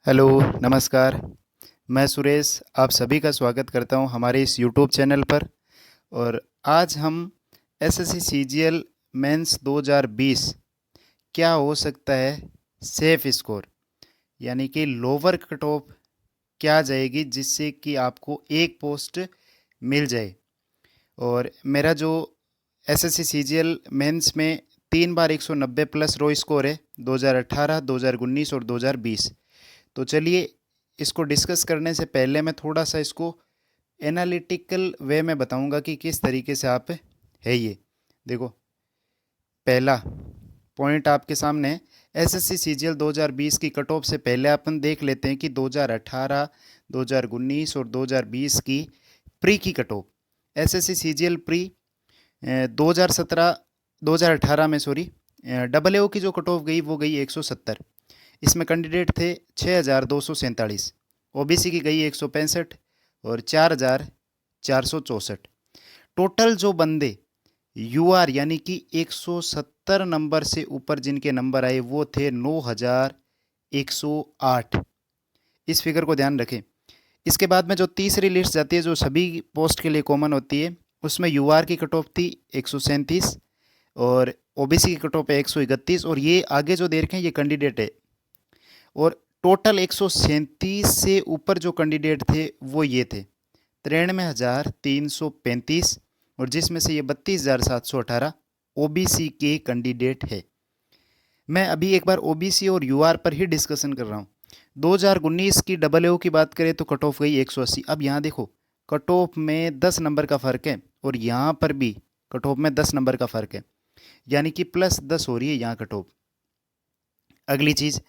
Hello, नमस्कार। मैं सुरेश, आप सभी का स्वागत करता हूं हमारे इस यूट्यूब चैनल पर। और आज हम एसएससी सीजीएल मेंस 2020 क्या हो सकता है सेफ स्कोर, यानी कि लोअर कट ऑफ क्या जाएगी जिससे कि आपको एक पोस्ट मिल जाए। और मेरा जो एसएससी सीजीएल मेंस में 3 बार 190 प्लस रो स्कोर है, 2018, 2019 और 2020। तो चलिए, इसको डिस्कस करने से पहले मैं थोड़ा सा इसको एनालिटिकल वे में बताऊंगा कि किस तरीके से आप है ये। देखो, पहला पॉइंट आपके सामने है। एसएससी सीजीएल 2020 की कट ऑफ से पहले अपन देख लेते हैं कि 2018, 2019 और 2020 की प्री की cut off. SSC CGL pre 2017 2018 में, सॉरी, डबल ए की जो कट ऑफ गई वो गई 170। इसमें कैंडिडेट थे 6247, ओबीसी की गई 165 और 4464। टोटल जो बंदे यूआर यानी कि 170 नंबर से ऊपर जिनके नंबर आए वो थे 9108। इस फिगर को ध्यान रखें। इसके बाद में जो तीसरी लिस्ट जाती है जो सभी पोस्ट के लिए कॉमन होती है, उसमें यूआर की कट ऑफ थी 137 और ओबीसी की कट ऑफ है 131। और ये आगे जो दे रखे हैं ये कैंडिडेट है। और टोटल 137 से ऊपर जो कैंडिडेट थे वो ये थे 93,335, और जिसमें से ये 32,718 ओबीसी के कैंडिडेट है। मैं अभी एक बार ओबीसी और यूआर पर ही डिस्कशन कर रहा हूँ। 2019 की डबल ए की बात करें तो कट ऑफ गई 180। अब यहाँ देखो, कट ऑफ में 10 नंबर का फ़र्क है और यहाँ पर भी कट ऑफ में 10 नंबर का फ़र्क है, यानी कि +10 हो रही है यहाँ कट ऑफ। अगली चीज़,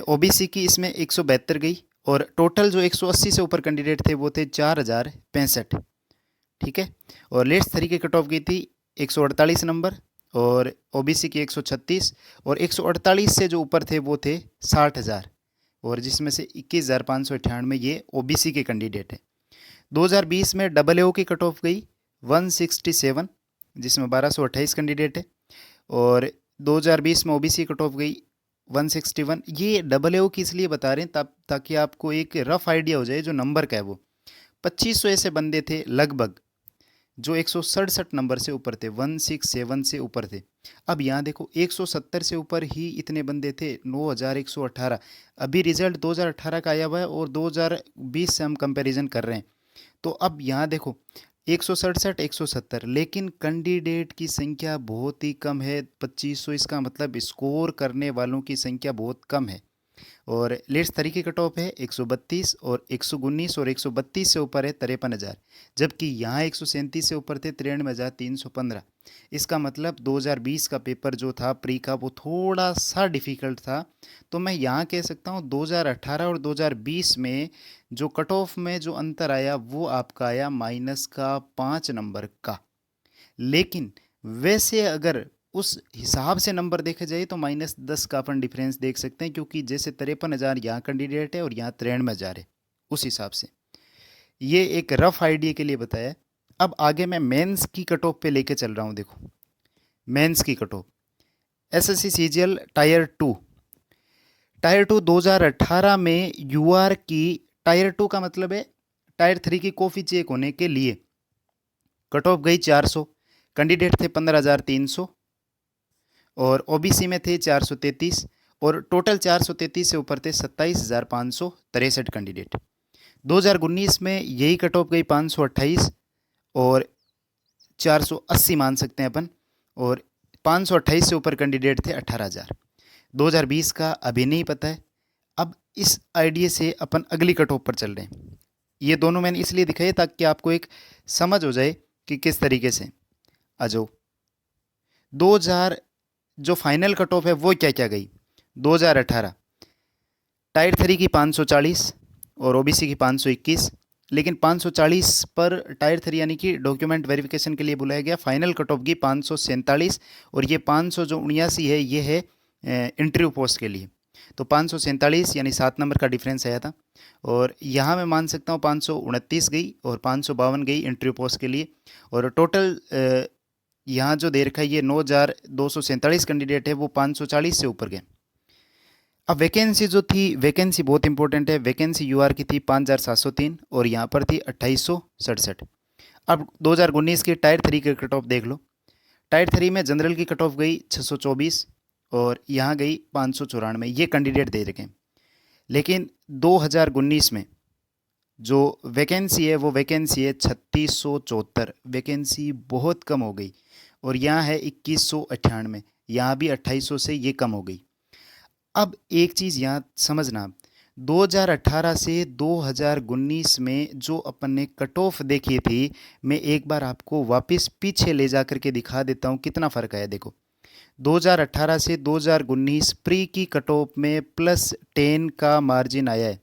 ओबीसी की इसमें 172 गई और टोटल जो 180 से ऊपर कैंडिडेट थे वो थे 4065। ठीक है। और लेट्स 3 की कट ऑफ गई थी 148 नंबर और ओबीसी की 136, और 148 से जो ऊपर थे वो थे 60,000, और जिसमें से 21,598 ये ओबीसी के कैंडिडेट हैं। 2020 में डबल ए की कट ऑफ गई 167, जिसमें 1228 कैंडिडेट है। और 2020 में ओबीसी कट ऑफ गई 161। ये डबल ए की इसलिए बता रहे हैं तब ताकि आपको एक रफ आइडिया हो जाए जो नंबर का है वो 2500 ऐसे बंदे थे लगभग जो 167 नंबर से ऊपर थे, 167 से ऊपर थे। अब यहाँ देखो 170 से ऊपर ही इतने बंदे थे 9118। अभी रिजल्ट 2018 का आया हुआ है और 2020 से हम कंपैरिजन कर रहे हैं। तो अब यहाँ देखो 167 170, लेकिन कैंडिडेट की संख्या बहुत ही कम है 2500। इसका मतलब स्कोर करने वालों की संख्या बहुत कम है। और लेट्स तरीके कट ऑफ है 132 और 119, और 132 से ऊपर है 53,000, जबकि यहाँ 137 से ऊपर थे 93,315। इसका मतलब 2020 का पेपर जो था प्री का वो थोड़ा सा डिफ़िकल्ट था। तो मैं यहाँ कह सकता हूँ 2018 और 2020 में जो कट ऑफ में जो अंतर आया वो आपका आया -5 नंबर का। लेकिन वैसे अगर उस हिसाब से नंबर देखे जाए तो -10 का अपन डिफरेंस देख सकते हैं, क्योंकि जैसे 53,000 यहाँ कैंडिडेट है और यहाँ 93,000 है, उस हिसाब से ये एक रफ आइडिया के लिए बताया है। अब आगे मैं मेंस की कट ऑफ पे लेके चल रहा हूँ। देखो, मेंस की cut off SSC CGL tier two 2018 में यूआर की टायर 2 का मतलब है टायर 3 की कॉफ़ी चेक होने के लिए कट ऑफ गई 400। कैंडिडेट थे 15,300 और ओबीसी में थे 433, और टोटल 433 से ऊपर थे 27,563 कैंडिडेट। 2019 में यही कट ऑफ गई 528 और 480 मान सकते हैं अपन, और 528 से ऊपर कैंडिडेट थे 18,000। 2020 का अभी नहीं पता है। अब इस आइडिया से अपन अगली कट ऑफ पर चल रहे हैं। ये दोनों मैंने इसलिए दिखाई ताकि आपको एक समझ हो जाए कि किस तरीके से। आ जाओ, 2000 जो फाइनल कट ऑफ है वो क्या क्या गई। 2018 टायर 3 की 540 और ओबीसी की 521, लेकिन 540 पर टायर 3 यानी कि डॉक्यूमेंट वेरिफिकेशन के लिए बुलाया गया। फाइनल कट ऑफ की 547, और ये 500 जो 79 है ये है इंटरव्यू पोस्ट के लिए। तो 547 यानी 7 नंबर का डिफरेंस आया था। और यहाँ मैं मान सकता हूँ 529 गई और 552 गई इंटरव्यू पोस्ट के लिए। और टोटल यहाँ जो दे रखा है ये 9,247 कैंडिडेट है वो 540 से ऊपर गए। अब वैकेंसी जो थी, वैकेंसी बहुत इंपॉर्टेंट है। वैकेंसी यूआर की थी 5,703 और यहाँ पर थी 2867। अब 2019 की टायर 3 की कट ऑफ देख लो। टायर 3 में जनरल की कट ऑफ गई 624 और यहाँ गई 594। ये कैंडिडेट दे रखे हैं। लेकिन 2019 में जो वैकेंसी है वो वैकेंसी है 3674। वैकेंसी बहुत कम हो गई और यहाँ है 2198। यहाँ भी 2800 से ये कम हो गई। अब एक चीज़ यहाँ समझना, 2018 से 2019 में जो अपन ने कट ऑफ देखी थी, मैं एक बार आपको वापस पीछे ले जा करके दिखा देता हूँ कितना फ़र्क आया। देखो 2018 से 2019 प्री की कट ऑफ में +10 का मार्जिन आया है,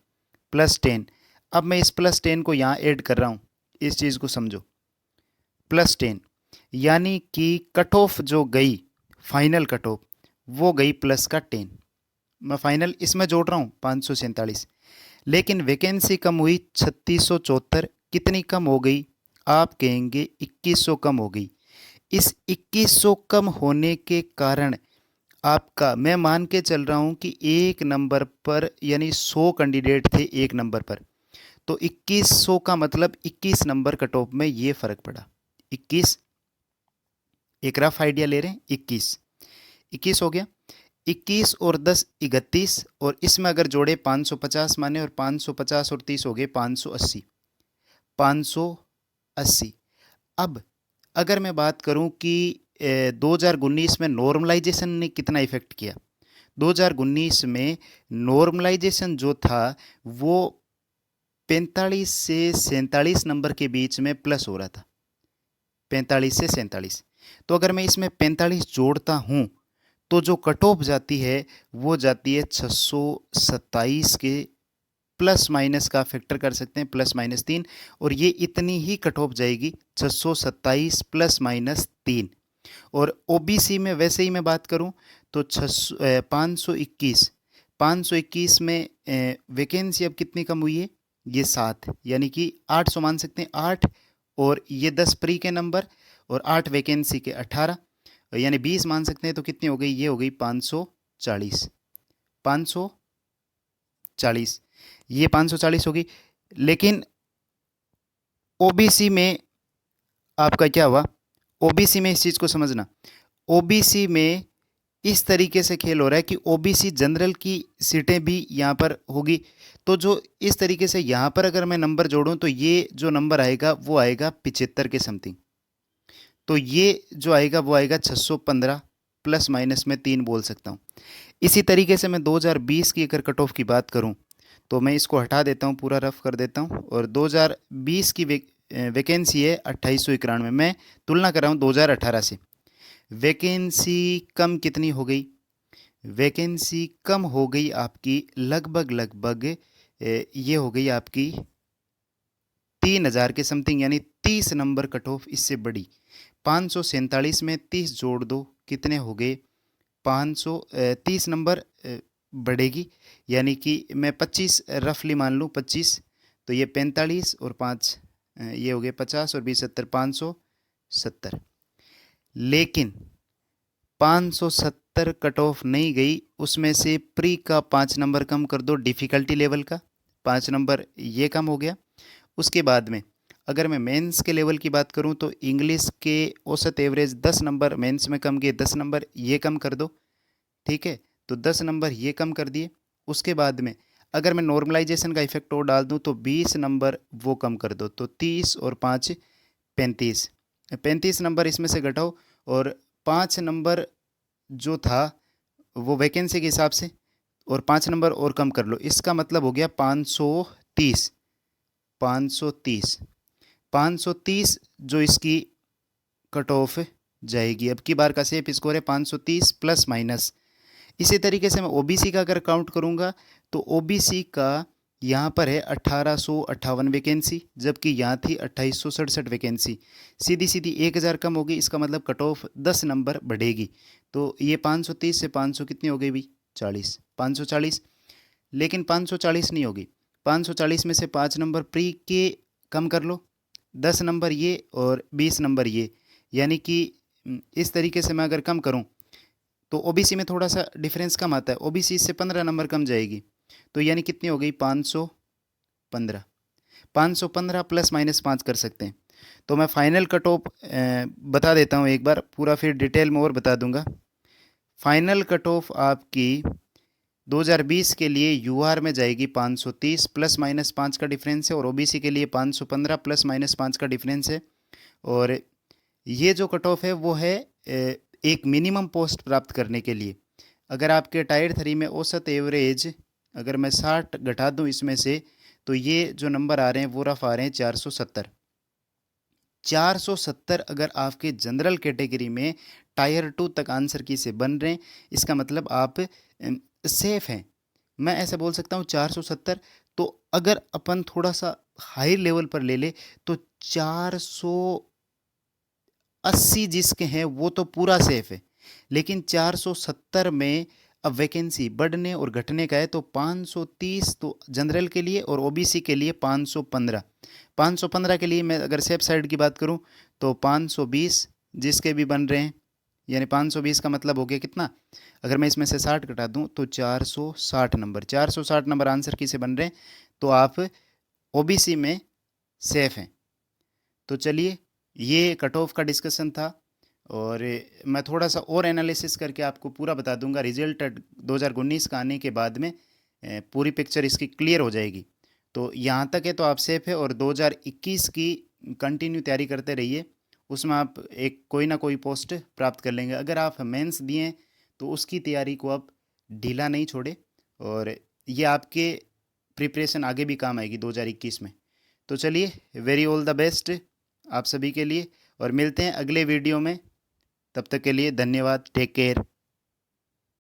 +10। अब मैं इस +10 को यहाँ ऐड कर रहा हूँ, इस चीज़ को समझो। +10 यानी कि कट ऑफ जो गई, फाइनल कट ऑफ वो गई +10। मैं फाइनल इसमें जोड़ रहा हूँ 547। लेकिन वैकेंसी कम हुई 3674। कितनी कम हो गई? आप कहेंगे 2100 कम हो गई। इस 2100 कम होने के कारण आपका, मैं मान के चल रहा हूँ कि एक नंबर पर यानी 100 कैंडिडेट थे एक नंबर पर, तो 2100 का मतलब 21 नंबर कट ऑफ में ये फ़र्क पड़ा। 21, एक रफ आइडिया ले रहे हैं, 21 हो गया। 21 और 10 31 और इसमें अगर जोड़े 550 माने, और 550 और 30 हो गए 580। 580। अब अगर मैं बात करूं कि 2019 में नॉर्मलाइजेशन ने कितना इफेक्ट किया, 2019 में नॉर्मलाइजेशन जो था वो 45 से 47 नंबर के बीच में प्लस हो रहा था, 45 से 47। तो अगर मैं इसमें 45 जोड़ता हूँ तो जो कट ऑफ जाती है वो जाती है 627 के, प्लस माइनस का फैक्टर कर सकते हैं, +-3, और ये इतनी ही कट ऑफ जाएगी 627 +-3। और ओबीसी में वैसे ही मैं बात करूं तो 521 में वैकेंसी अब कितनी कम हुई है? ये 7, यानी कि 800 मान सकते हैं, 8 और ये 10 प्री के नंबर और 8 वैकेंसी के 18, यानी 20 मान सकते हैं। तो कितनी हो गई? ये हो गई 540। 540, ये 540 होगी। लेकिन ओबीसी में आपका क्या हुआ? ओबीसी में इस चीज़ को समझना, ओबीसी में इस तरीके से खेल हो रहा है कि ओबीसी जनरल की सीटें भी यहाँ पर होगी। तो जो इस तरीके से यहाँ पर अगर मैं नंबर जोड़ूं तो ये जो नंबर आएगा वो आएगा 75 के समथिंग। तो ये जो आएगा वो आएगा 615, +-3 बोल सकता हूँ। इसी तरीके से मैं 2020 की अगर कट ऑफ की बात करूँ तो मैं इसको हटा देता हूँ, पूरा रफ कर देता हूँ, और 2020 की वैकेंसी है 2891। मैं तुलना कर रहा हूँ 2018 से। वैकेंसी कम कितनी हो गई? वैकेंसी कम हो गई आपकी लगभग ये हो गई आपकी 3000 के समथिंग, यानी 30 नंबर कट ऑफ इससे बड़ी। 547 में 30 जोड़ दो, कितने हो गए? 30 नंबर बढ़ेगी, यानी कि मैं 25 रफली मान लूँ, 25, तो ये 45 और 5 ये हो गए 50 और 20 70, 570। लेकिन 570 कट ऑफ नहीं गई, उसमें से प्री का 5 नंबर कम कर दो, डिफ़िकल्टी लेवल का 5 नंबर ये कम हो गया। उसके बाद में अगर मैं मेंस के लेवल की बात करूं तो इंग्लिश के औसत एवरेज 10 नंबर मेंस में कम गए, 10 नंबर ये कम कर दो, ठीक है, तो 10 नंबर ये कम कर दिए। उसके बाद में अगर मैं नॉर्मलाइजेशन का इफेक्ट और डाल दूं तो 20 नंबर वो कम कर दो, तो 30 और 5 35, 35 नंबर इसमें से घटाओ, और 5 नंबर जो था वो वैकेंसी के हिसाब से, और 5 नंबर और कम कर लो, इसका मतलब हो गया 530। 530, 530 जो इसकी कट ऑफ जाएगी। अब की बार का सेफ स्कोर है 530 +-। इसी तरीके से मैं ओबीसी का अगर काउंट करूंगा तो ओबीसी का यहाँ पर है 1858 वैकेंसी, जबकि यहाँ थी 2867 वैकेंसी। सीधी सीधी 1000 कम होगी, इसका मतलब कट ऑफ 10 नंबर बढ़ेगी। तो ये 530 से 500 कितनी हो गई भाई? 40, 540। लेकिन 540 नहीं होगी, 540 में से 5 नंबर प्री के कम कर लो, 10 नंबर ये और 20 नंबर ये, यानी कि इस तरीके से मैं अगर कम करूं तो ओबीसी में थोड़ा सा डिफरेंस कम आता है, ओबीसी इससे 15 नंबर कम जाएगी। तो यानी कितनी हो गई 515। 515 प्लस माइनस 5 कर सकते हैं। तो मैं फाइनल कट ऑफ बता देता हूँ एक बार पूरा, फिर डिटेल में और बता दूंगा। फाइनल कट ऑफ आपकी 2020 के लिए यूआर में जाएगी 530 प्लस माइनस 5 का डिफरेंस है, और ओबीसी के लिए 515 प्लस माइनस 5 का डिफरेंस है। और ये जो कट ऑफ है वो है एक मिनिमम पोस्ट प्राप्त करने के लिए। अगर आपके टायर 3 में औसत एवरेज अगर मैं 60 घटा दूं इसमें से, तो ये जो नंबर आ रहे हैं वो रफ आ रहे हैं 470। 470 अगर आपके जनरल कैटेगरी में टायर 2 तक आंसर की से बन रहे हैं, इसका मतलब आप सेफ हैं। मैं ऐसा बोल सकता हूँ 470। तो अगर अपन थोड़ा सा हाई लेवल पर ले ले तो 480 जिसके हैं वो तो पूरा सेफ है। लेकिन 470 में अब वैकेंसी बढ़ने और घटने का है, तो 530 तो जनरल के लिए और ओबीसी के लिए 515। 515 के लिए मैं अगर सेफ साइड की बात करूं तो 520 जिसके भी बन रहे हैं, यानी 520 का मतलब हो गया कितना, अगर मैं इसमें से 60 घटा दूं तो 460 नंबर, 460 नंबर आंसर की से बन रहे हैं, तो आप ओबीसी में सेफ हैं। तो चलिए, ये कट ऑफ का डिस्कशन था, और मैं थोड़ा सा और एनालिसिस करके आपको पूरा बता दूंगा। रिजल्ट 2019 का आने के बाद में पूरी पिक्चर इसकी क्लियर हो जाएगी। तो यहाँ तक है तो आप सेफ है, और 2021 की कंटिन्यू तैयारी करते रहिए, उसमें आप एक कोई ना कोई पोस्ट प्राप्त कर लेंगे। अगर आप मेंस दिए हैं तो उसकी तैयारी को आप ढीला नहीं छोड़े, और ये आपके प्रिपरेशन आगे भी काम आएगी 2021 में। तो चलिए, वेरी ऑल द बेस्ट आप सभी के लिए, और मिलते हैं अगले वीडियो में। तब तक के लिए धन्यवाद, टेक केयर।